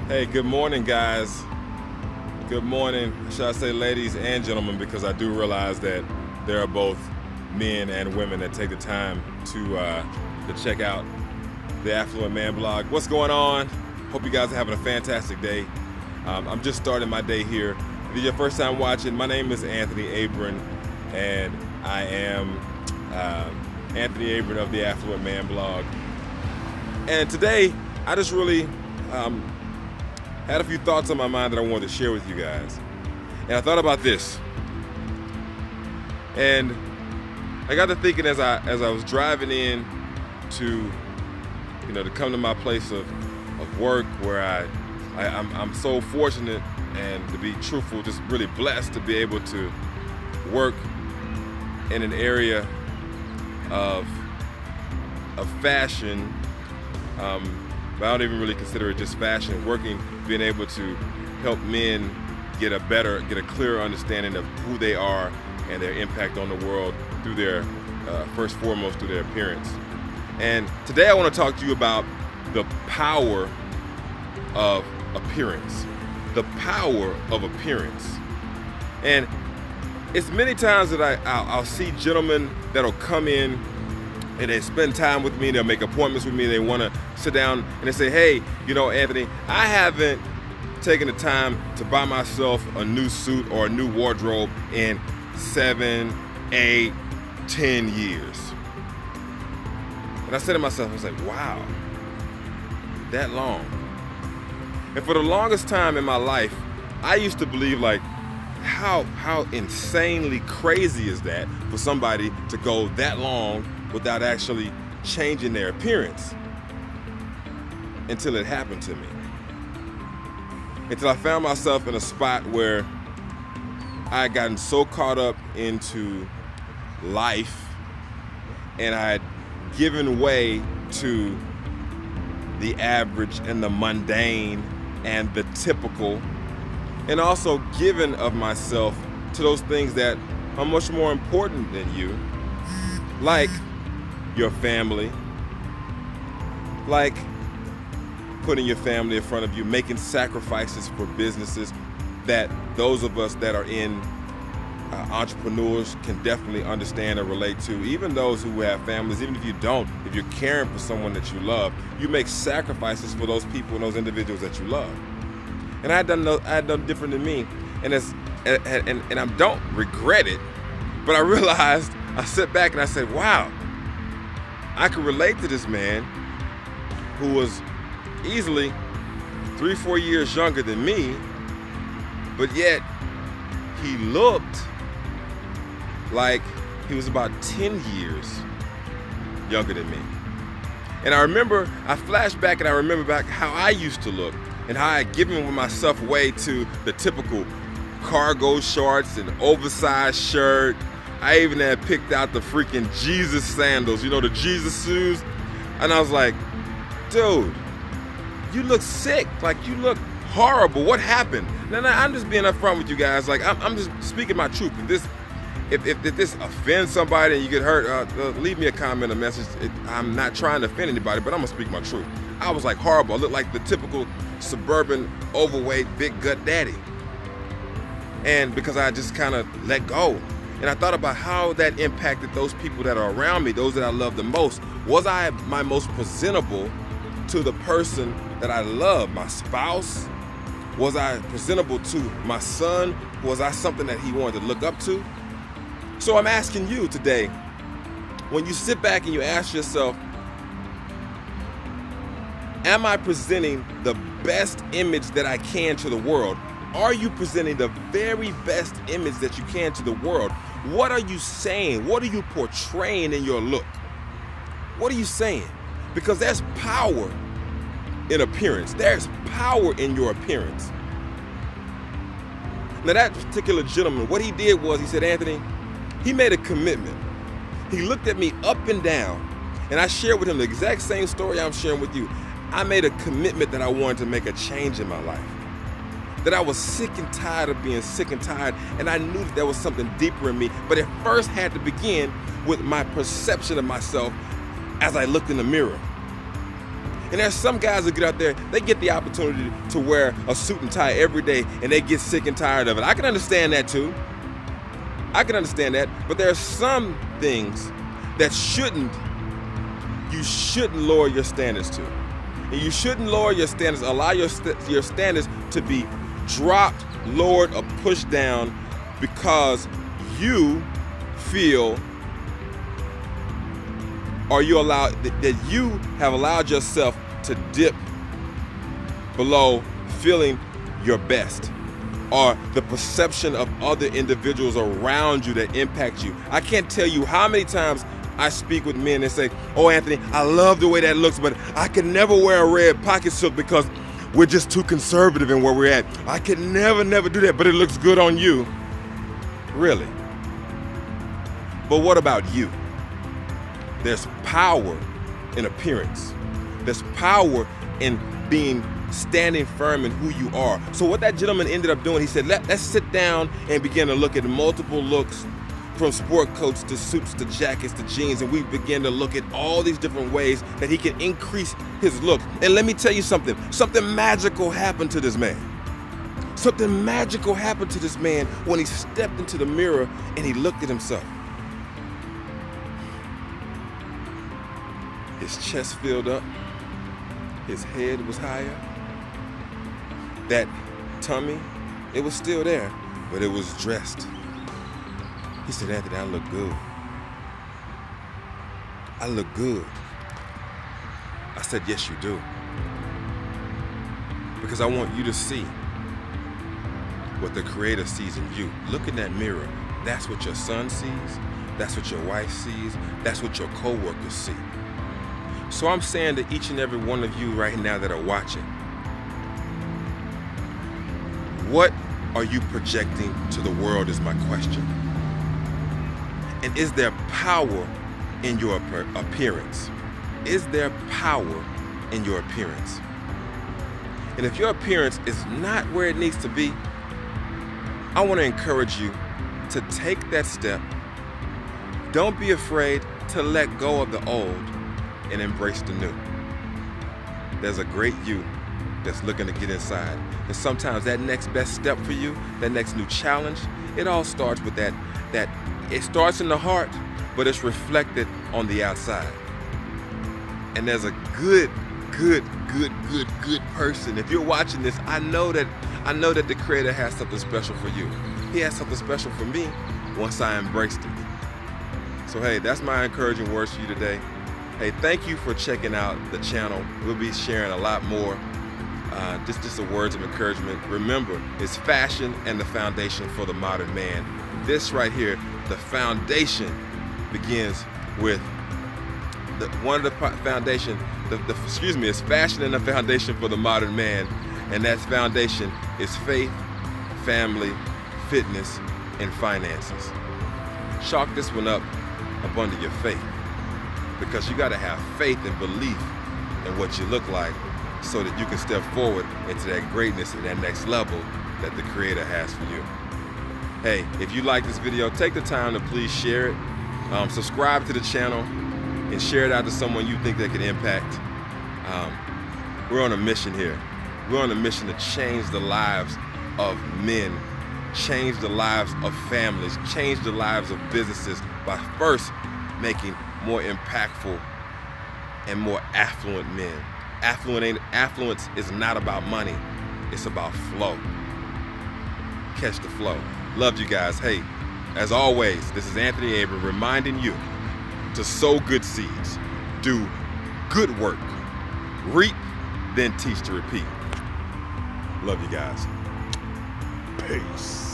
Hey, good morning, guys. Good morning, should I say ladies and gentlemen, because I do realize that there are both men and women that take the time to check out the Affluent Man blog. What's going on? Hope you guys are having a fantastic day. I'm just starting my day here. If it's your first time watching, my name is Anthony Abram, and I am Anthony Abram of the Affluent Man blog. And today, I just really had a few thoughts on my mind that I wanted to share with you guys. And I thought about this. And I got to thinking as I was driving in to come to my place of work, where I'm so fortunate and, to be truthful, just really blessed to be able to work in an area of fashion. But I don't even really consider it just fashion. Being able to help men get a clearer understanding of who they are and their impact on the world through their, first and foremost, through their appearance. And today I want to talk to you about the power of appearance. The power of appearance. And it's many times that I'll see gentlemen that'll come in and they spend time with me, they'll make appointments with me, they want to sit down and they say, hey, Anthony, I haven't taken the time to buy myself a new suit or a new wardrobe in 7, 8, 10 years. And I said to myself, I was like, wow, that long. And for the longest time in my life, I used to believe, like, how insanely crazy is that for somebody to go that long without actually changing their appearance, until it happened to me. Until I found myself in a spot where I had gotten so caught up into life and I had given way to the average and the mundane and the typical, and also given of myself to those things that are much more important than you, like your family, like putting your family in front of you, making sacrifices for businesses that those of us that are in entrepreneurs can definitely understand and relate to. Even those who have families, even if you don't, if you're caring for someone that you love, you make sacrifices for those people and those individuals that you love. And I had done different than me, and I don't regret it, but I realized, I sat back and I said, wow, I could relate to this man who was easily 3-4 years younger than me, but yet he looked like he was about 10 years younger than me. And I flashed back and I remember back how I used to look and how I had given myself away to the typical cargo shorts and oversized shirt. I even had picked out the freaking Jesus sandals, the Jesus shoes. And I was like, dude, you look sick. Like, you look horrible. What happened? Now, I'm just being upfront with you guys. Like, I'm just speaking my truth. If this offends somebody and you get hurt, leave me a comment, a message. I'm not trying to offend anybody, but I'm going to speak my truth. I was like horrible. I looked like the typical suburban, overweight, big gut daddy. And because I just kind of let go. And I thought about how that impacted those people that are around me, those that I love the most. Was I my most presentable to the person that I love, my spouse? Was I presentable to my son? Was I something that he wanted to look up to? So I'm asking you today, when you sit back and you ask yourself, am I presenting the best image that I can to the world? Are you presenting the very best image that you can to the world? What are you saying? What are you portraying in your look? What are you saying? Because there's power in appearance. There's power in your appearance. Now, that particular gentleman, what he did was, he said, Anthony, he made a commitment. He looked at me up and down, and I shared with him the exact same story I'm sharing with you. I made a commitment that I wanted to make a change in my life. That I was sick and tired of being sick and tired, and I knew that there was something deeper in me, but it first had to begin with my perception of myself as I looked in the mirror. And there's some guys that get out there, they get the opportunity to wear a suit and tie every day, and they get sick and tired of it. I can understand that too. I can understand that. But there are some things that you shouldn't lower your standards to. And you shouldn't lower your standards, allow your standards to be dropped, lowered, or pushed down because you feel, or you have allowed yourself to dip below feeling your best, or the perception of other individuals around you that impact you. I can't tell you how many times I speak with men and say, oh, Anthony, I love the way that looks, but I can never wear a red pocket silk because we're just too conservative in where we're at. I can never do that, but it looks good on you. Really? But what about you? There's power in appearance. There's power in standing firm in who you are. So what that gentleman ended up doing, he said, let's sit down and begin to look at multiple looks, from sport coats to suits to jackets to jeans, and we begin to look at all these different ways that he can increase his look. And let me tell you something magical happened to this man. Something magical happened to this man when he stepped into the mirror and he looked at himself. His chest filled up, his head was higher, that tummy, it was still there, but it was dressed. He said, Anthony, I look good. I look good. I said, yes, you do. Because I want you to see what the Creator sees in you. Look in that mirror. That's what your son sees. That's what your wife sees. That's what your co-workers see. So I'm saying to each and every one of you right now that are watching, what are you projecting to the world is my question. And is there power in your appearance? Is there power in your appearance? And if your appearance is not where it needs to be, I want to encourage you to take that step. Don't be afraid to let go of the old and embrace the new. There's a great you that's looking to get inside. And sometimes that next best step for you, that next new challenge, it all starts with that it starts in the heart, but it's reflected on the outside. And there's a good person. If you're watching this, I know that the Creator has something special for you. He has something special for me once I embraced it. So hey, that's my encouraging words for you today. Hey, thank you for checking out the channel. We'll be sharing a lot more. Just some words of encouragement. Remember, it's fashion and the foundation for the modern man. This right here, the foundation begins with it's fashion and the foundation for the modern man. And that foundation is faith, family, fitness, and finances. Chalk this one up under your faith, because you got to have faith and belief in what you look like so that you can step forward into that greatness and that next level that the Creator has for you. Hey, if you like this video, take the time to please share it. Subscribe to the channel and share it out to someone you think that can impact. We're on a mission here. We're on a mission to change the lives of men, change the lives of families, change the lives of businesses by first making more impactful and more affluent men. Affluence is not about money. It's about flow. Catch the flow. Love you guys. Hey, as always, this is Anthony Abram reminding you to sow good seeds, do good work, reap, then teach to repeat. Love you guys. Peace.